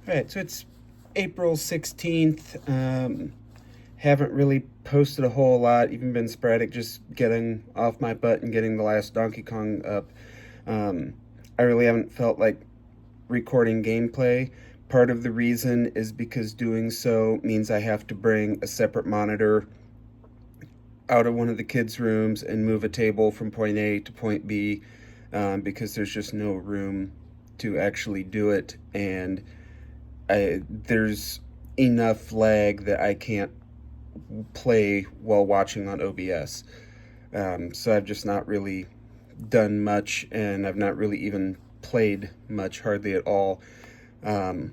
All right, so it's April 16th. Haven't really posted a whole lot, even been sporadic, just getting off my butt and getting the last Donkey Kong up. Um, I really haven't felt like recording gameplay. Part of the reason is because doing so means I have to bring a separate monitor out of one of the kids' rooms and move a table from point A to point B because there's just no room to actually do it. And there's enough lag that I can't play while watching on OBS. So I've just not really done much, and I've not really even played much, hardly at all. Um,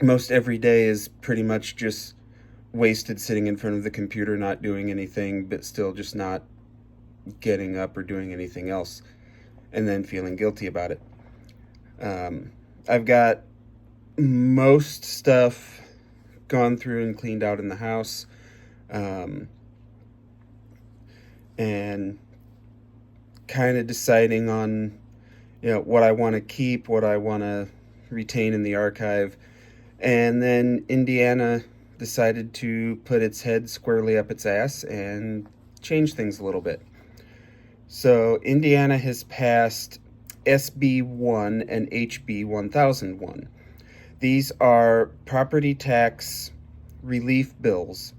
Most every day is pretty much just wasted sitting in front of the computer, not doing anything, but still just not getting up or doing anything else, and then feeling guilty about it. I've got most stuff gone through and cleaned out in the house, um, and kind of deciding on what I want to keep, what I want to retain in the archive. And then Indiana decided to put its head squarely up its ass and change things a little bit. So Indiana has passed SB1 and HB 1001. These are property tax relief bills.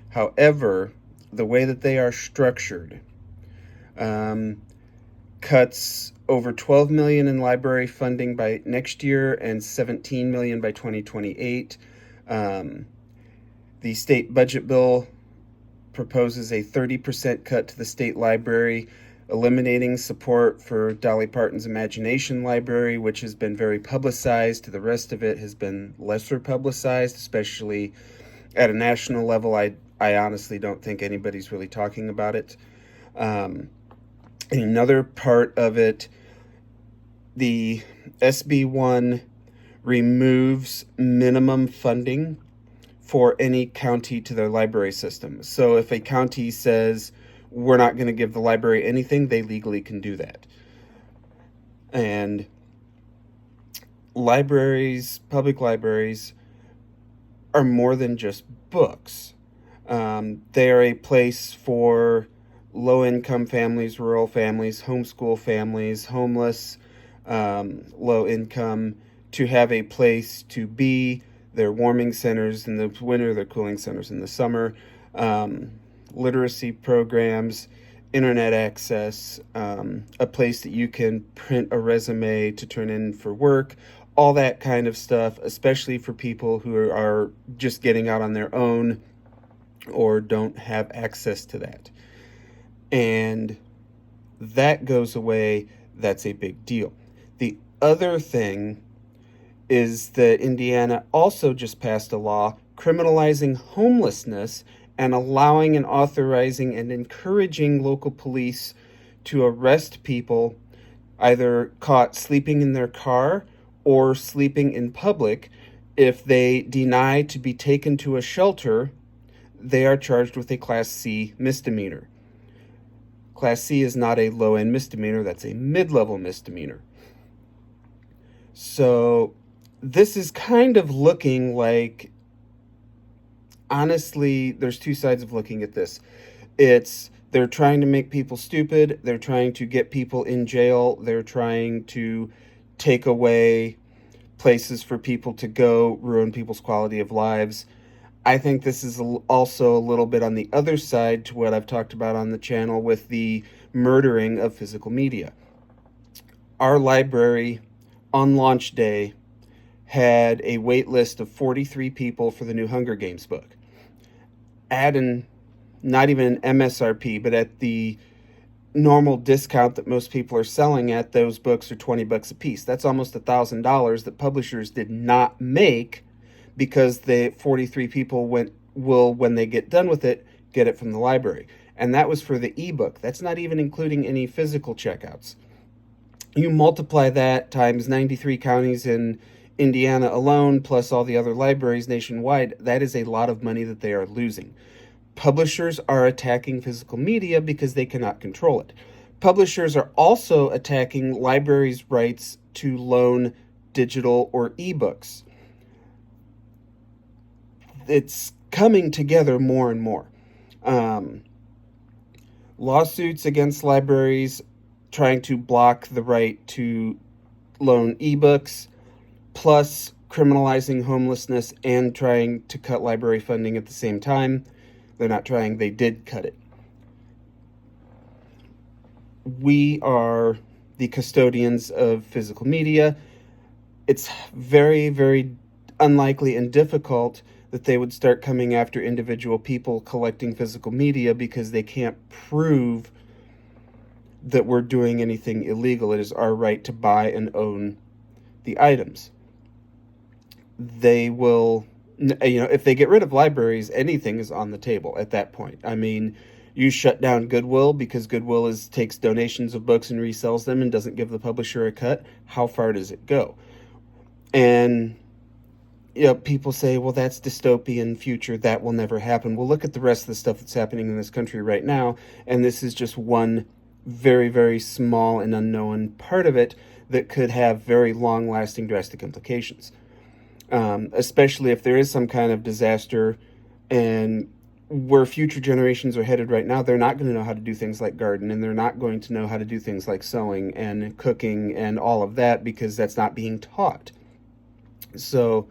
However, the way that they are structured cuts over $12 million in library funding by next year and $17 million by 2028. The state budget bill proposes a 30% cut to the state library, eliminating support for Dolly Parton's Imagination Library, which has been very publicized. The rest of it has been lesser publicized, especially at a national level. I honestly don't think anybody's really talking about it. Another part of it, the SB1 removes minimum funding for any county to their library system. So if a county says, we're not going to give the library anything, they legally can do that. And libraries, public libraries, are more than just books. They are a place for low-income families, rural families, homeschool families, homeless, low-income, to have a place to be. They're warming centers in the winter, they're cooling centers in the summer, literacy programs, internet access, a place that you can print a resume to turn in for work, all that kind of stuff, especially for people who are just getting out on their own or don't have access to that. And that goes away. That's a big deal. The other thing is that Indiana also just passed a law criminalizing homelessness and allowing and authorizing and encouraging local police to arrest people either caught sleeping in their car or sleeping in public. If they deny to be taken to a shelter, they are charged with a Class C misdemeanor. Class C is not a low-end misdemeanor, that's a mid-level misdemeanor. So this is kind of looking like, honestly, there's two sides of looking at this. They're trying to make people stupid, they're trying to get people in jail, they're trying to take away places for people to go, ruin people's quality of lives. I think this is also a little bit on the other side to what I've talked about on the channel with the murdering of physical media. Our library on launch day had a wait list of 43 people for the new Hunger Games book. At not even an MSRP, but at the normal discount that most people are selling at, those books are $20 a piece. That's almost $1,000 that publishers did not make because the 43 people will, when they get done with it, get it from the library. And that was for the ebook. That's not even including any physical checkouts. You multiply that times 93 counties in Indiana alone, plus all the other libraries nationwide, that is a lot of money that they are losing. Publishers are attacking physical media because they cannot control it. Publishers are also attacking libraries' rights to loan digital or ebooks. it's coming together more and more. Lawsuits against libraries trying to block the right to loan ebooks, plus criminalizing homelessness and trying to cut library funding at the same time. They're not trying, they did cut it. We are the custodians of physical media. It's very, very unlikely and difficult that they would start coming after individual people collecting physical media because they can't prove that we're doing anything illegal. It is our right to buy and own the items. They will, if they get rid of libraries, anything is on the table at that point. I mean, you shut down Goodwill because Goodwill takes donations of books and resells them and doesn't give the publisher a cut. How far does it go? And people say, well, that's dystopian future. That will never happen. Well, look at the rest of the stuff that's happening in this country right now. And this is just one very, very small and unknown part of it that could have very long-lasting drastic implications. Especially if there is some kind of disaster, and where future generations are headed right now, they're not going to know how to do things like garden, and they're not going to know how to do things like sewing and cooking and all of that because that's not being taught. So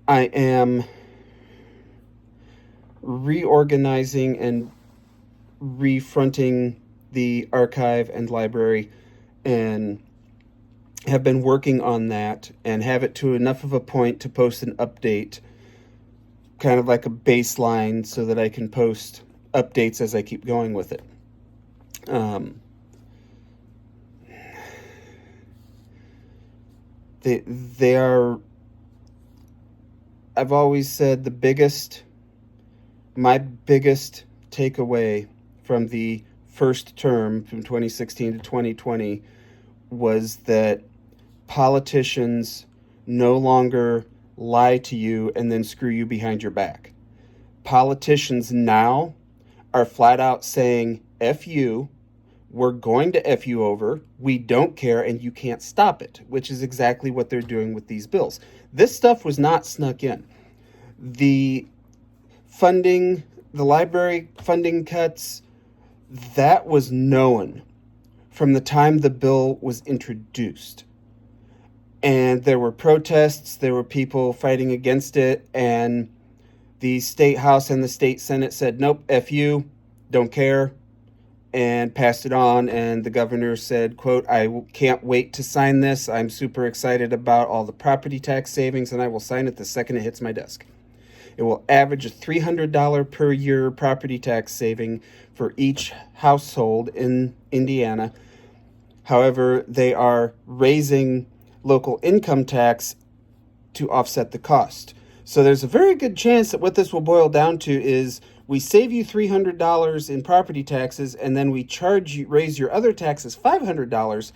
I am reorganizing and refronting the archive and library, and have been working on that and have it to enough of a point to post an update, kind of like a baseline, so that I can post updates as I keep going with it. They are, I've always said my biggest takeaway from the first term from 2016 to 2020 was that politicians no longer lie to you and then screw you behind your back. Politicians now are flat out saying, F you, we're going to F you over, we don't care, and you can't stop it, which is exactly what they're doing with these bills. This stuff was not snuck in. The funding, the library funding cuts, that was known from the time the bill was introduced. And there were protests, there were people fighting against it, and the state house and the state senate said, nope, F you, don't care, and passed it on. And the governor said, quote, I can't wait to sign this. I'm super excited about all the property tax savings, and I will sign it the second it hits my desk. It will average a $300 per year property tax saving for each household in Indiana. However, they are raising local income tax to offset the cost. So there's a very good chance that what this will boil down to is we save you $300 in property taxes, and then we raise your other taxes $500,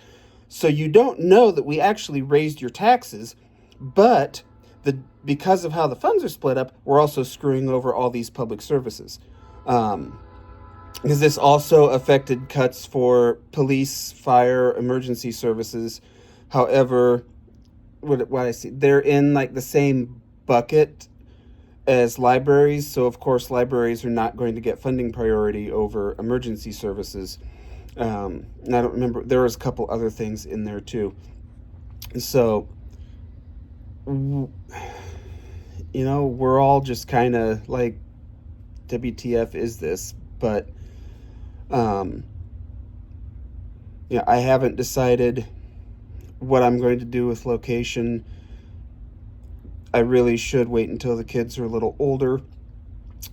so you don't know that we actually raised your taxes, but because of how the funds are split up, we're also screwing over all these public services. Because this also affected cuts for police, fire, emergency services. However, what I see, they're in like the same bucket as libraries. So of course, libraries are not going to get funding priority over emergency services. And I don't remember, there was a couple other things in there too. So, we're all just kind of like, WTF is this? But, I haven't decided what I'm going to do with location. I really should wait until the kids are a little older.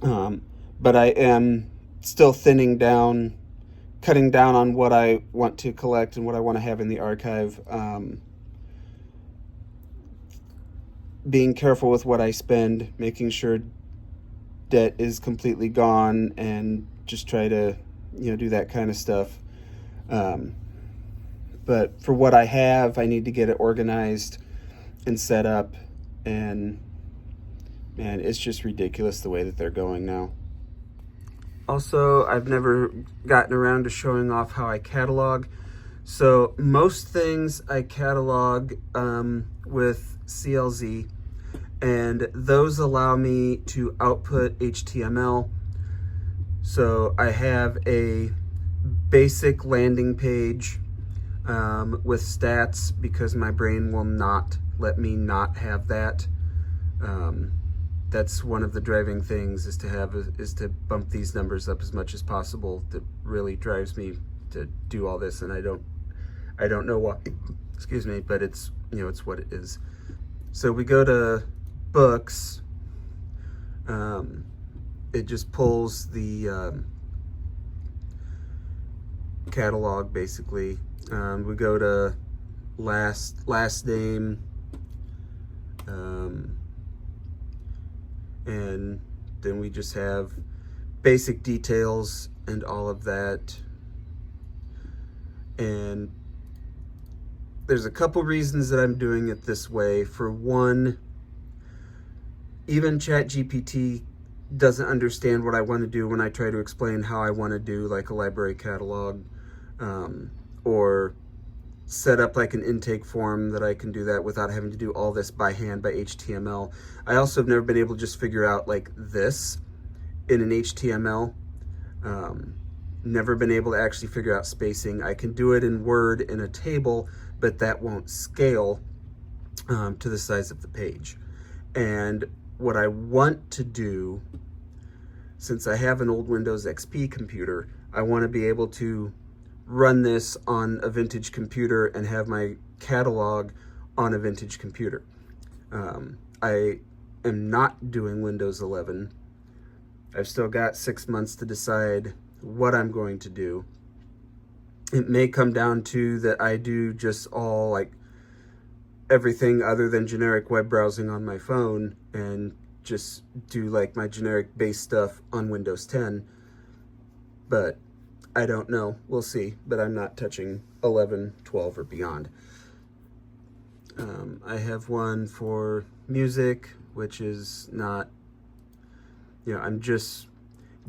But I am still cutting down on what I want to collect and what I want to have in the archive. Being careful with what I spend, making sure debt is completely gone, and just try to, do that kind of stuff. But for what I have, I need to get it organized and set up, and man, it's just ridiculous the way that they're going now. Also, I've never gotten around to showing off how I catalog. So most things I catalog with CLZ, and those allow me to output HTML. So I have a basic landing page with stats because my brain will not let me not have that. That's one of the driving things, is to bump these numbers up as much as possible. That really drives me to do all this, and I don't know why. Excuse me, but it's, you know, it's what it is. So we go to books. It just pulls the catalog basically. We go to last name, and then we just have basic details and all of that. And there's a couple reasons that I'm doing it this way. For one, even ChatGPT doesn't understand what I want to do when I try to explain how I want to do like a library catalog, or set up like an intake form that I can do that without having to do all this by hand by HTML. I also have never been able to just figure out like this in an HTML. Never been able to actually figure out spacing. I can do it in Word in a table, but that won't scale to the size of the page. And what I want to do, since I have an old Windows XP computer, I want to be able to run this on a vintage computer and have my catalog on a vintage computer. I am not doing Windows 11. I've still got 6 months to decide what I'm going to do. It may come down to that I do just all like everything other than generic web browsing on my phone and just do like my generic base stuff on Windows 10. But I don't know. We'll see. But I'm not touching 11, 12, or beyond. I have one for music, which is not, you know, I'm just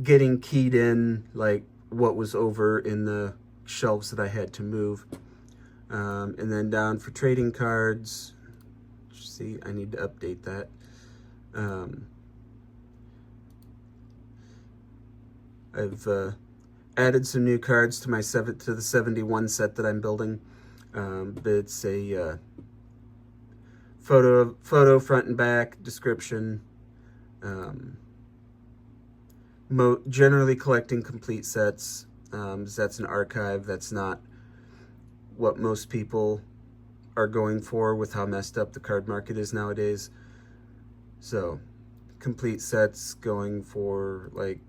getting keyed in like what was over in the shelves that I had to move. And then down for trading cards, see, I need to update that. I've added some new cards to my the 71 set that I'm building. But it's a photo front and back description. Generally collecting complete sets. That's an archive. That's not what most people are going for with how messed up the card market is nowadays. So complete sets going for like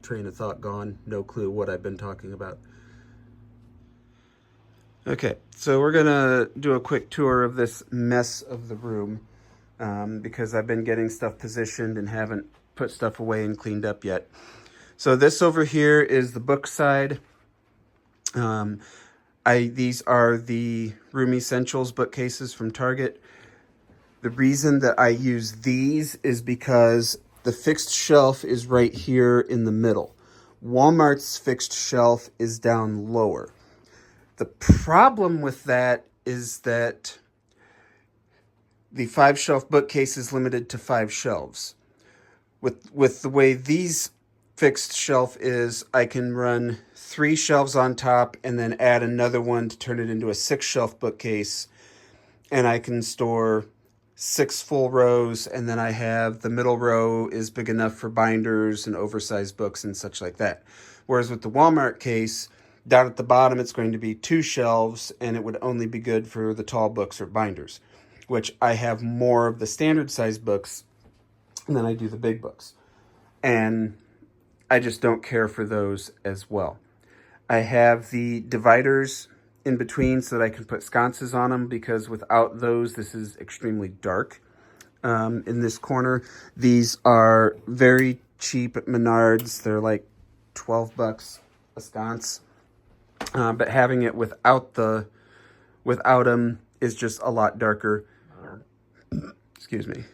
train of thought gone, no clue what I've been talking about. Okay, so we're gonna do a quick tour of this mess of the room, because I've been getting stuff positioned and haven't put stuff away and cleaned up yet. So this over here is the book side. These are the Room Essentials bookcases from Target. The reason that I use these is because the fixed shelf is right here in the middle. Walmart's fixed shelf is down lower. The problem with that is that the 5-shelf bookcase is limited to 5 shelves. With the way these fixed shelf is, I can run 3 shelves on top and then add another one to turn it into a 6-shelf bookcase, and I can store 6 full rows, and then I have the middle row is big enough for binders and oversized books and such like that. Whereas with the Walmart case, down at the bottom it's going to be 2 shelves, and it would only be good for the tall books or binders, which I have more of the standard size books than I do the big books. And I just don't care for those as well. I have the dividers in between so that I can put sconces on them, because without those, this is extremely dark in this corner. These are very cheap at Menards. They're like 12 bucks a sconce. But having it without them is just a lot darker. Excuse me.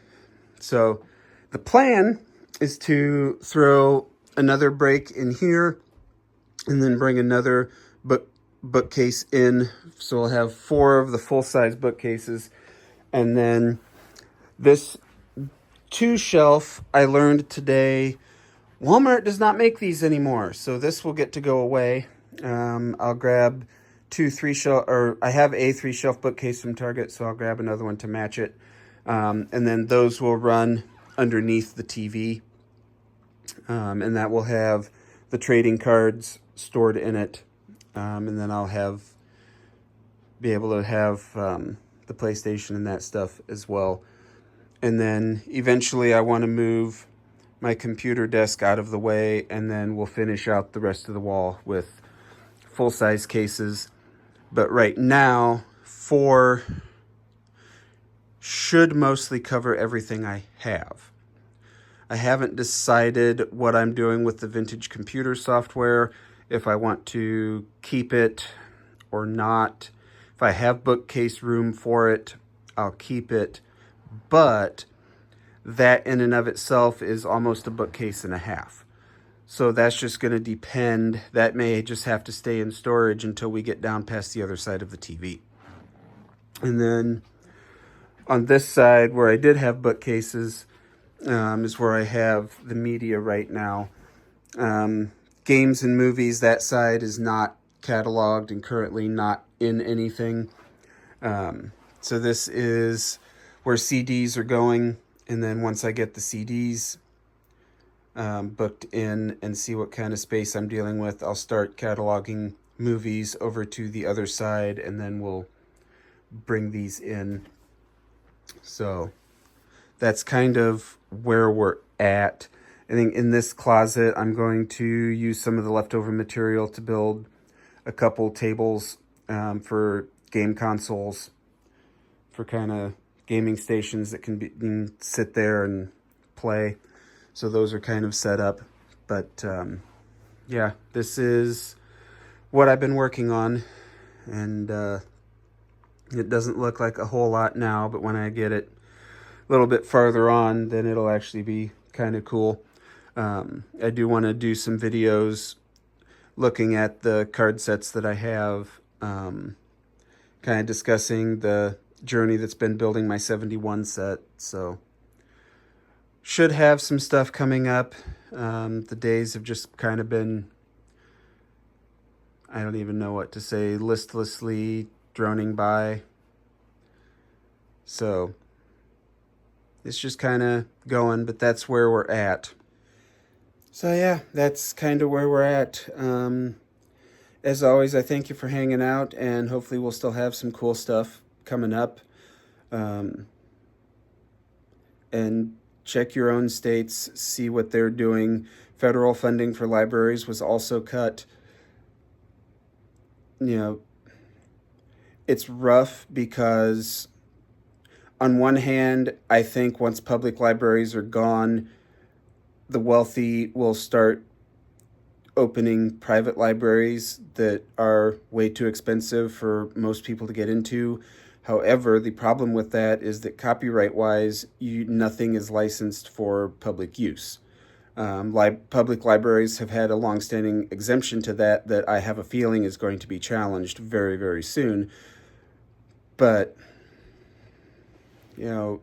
So the plan is to throw another break in here and then bring another bookcase in. So we'll have 4 of the full-size bookcases. And then this 2 shelf, I learned today, Walmart does not make these anymore. So this will get to go away. I'll grab 2 3-shelf, or I have a 3-shelf bookcase from Target, so I'll grab another one to match it. And then those will run underneath the TV. And that will have the trading cards stored in it. And then I'll be able to have the PlayStation and that stuff as well. And then eventually I want to move my computer desk out of the way, and then we'll finish out the rest of the wall with full-size cases. But right now, 4 should mostly cover everything I have. I haven't decided what I'm doing with the vintage computer software, if I want to keep it or not. If I have bookcase room for it, I'll keep it. But that in and of itself is almost a bookcase and a half. So that's just going to depend. That may just have to stay in storage until we get down past the other side of the TV. And then on this side where I did have bookcases is where I have the media right now. Games and movies, that side is not cataloged and currently not in anything. So this is where CDs are going. And then once I get the CDs booked in and see what kind of space I'm dealing with, I'll start cataloging movies over to the other side, and then we'll bring these in. So that's kind of where we're at. I think in this closet, I'm going to use some of the leftover material to build a couple tables for game consoles, for kind of gaming stations that can sit there and play. So those are kind of set up. But yeah, this is what I've been working on. And it doesn't look like a whole lot now, but when I get it a little bit farther on, then it'll actually be kind of cool. I do want to do some videos looking at the card sets that I have, kind of discussing the journey that's been building my 71 set. So should have some stuff coming up. The days have just kind of been, I don't even know what to say, listlessly droning by. So it's just kind of going, but that's where we're at. So yeah, that's kind of where we're at. As always, I thank you for hanging out, and hopefully we'll still have some cool stuff coming up. And check your own states, see what they're doing. Federal funding for libraries was also cut. You know, it's rough because on one hand, I think once public libraries are gone, the wealthy will start opening private libraries that are way too expensive for most people to get into. However, the problem with that is that copyright-wise, nothing is licensed for public use. Public libraries have had a long-standing exemption to that I have a feeling is going to be challenged very, very soon. But, you know,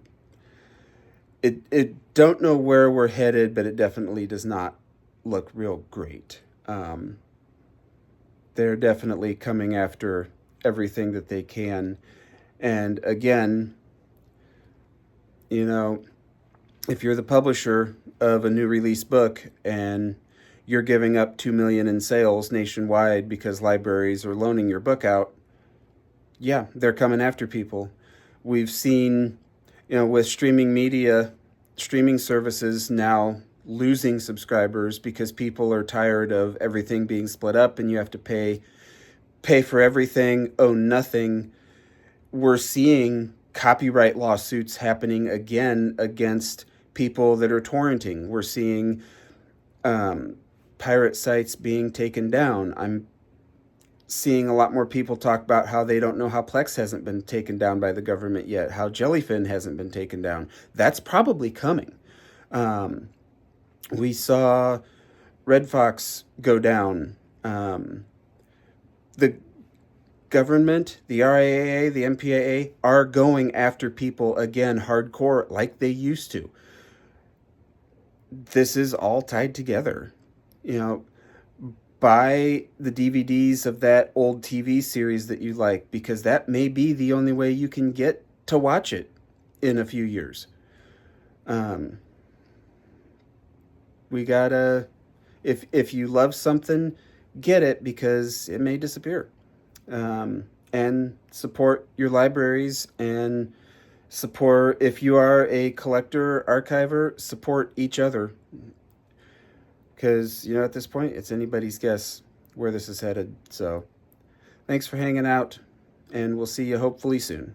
it don't know where we're headed, but it definitely does not look real great. They're definitely coming after everything that they can. And again, you know, if you're the publisher of a new release book and you're giving up $2 million in sales nationwide because libraries are loaning your book out, yeah, they're coming after people. We've seen, you know, with streaming media, streaming services now losing subscribers because people are tired of everything being split up and you have to pay for everything, own nothing. We're seeing copyright lawsuits happening again against people that are torrenting. We're seeing pirate sites being taken down. I'm seeing a lot more people talk about how they don't know how Plex hasn't been taken down by the government yet, how Jellyfin hasn't been taken down. That's probably coming. We saw Red Fox go down. The government, the RIAA, the MPAA, are going after people again hardcore like they used to. This is all tied together. You know, buy the DVDs of that old TV series that you like, because that may be the only way you can get to watch it in a few years. Um, we gotta, if you love something, get it, because it may disappear. And support your libraries, and support, if you are a collector archiver, support each other, because at this point it's anybody's guess where this is headed. So thanks for hanging out, and we'll see you hopefully soon.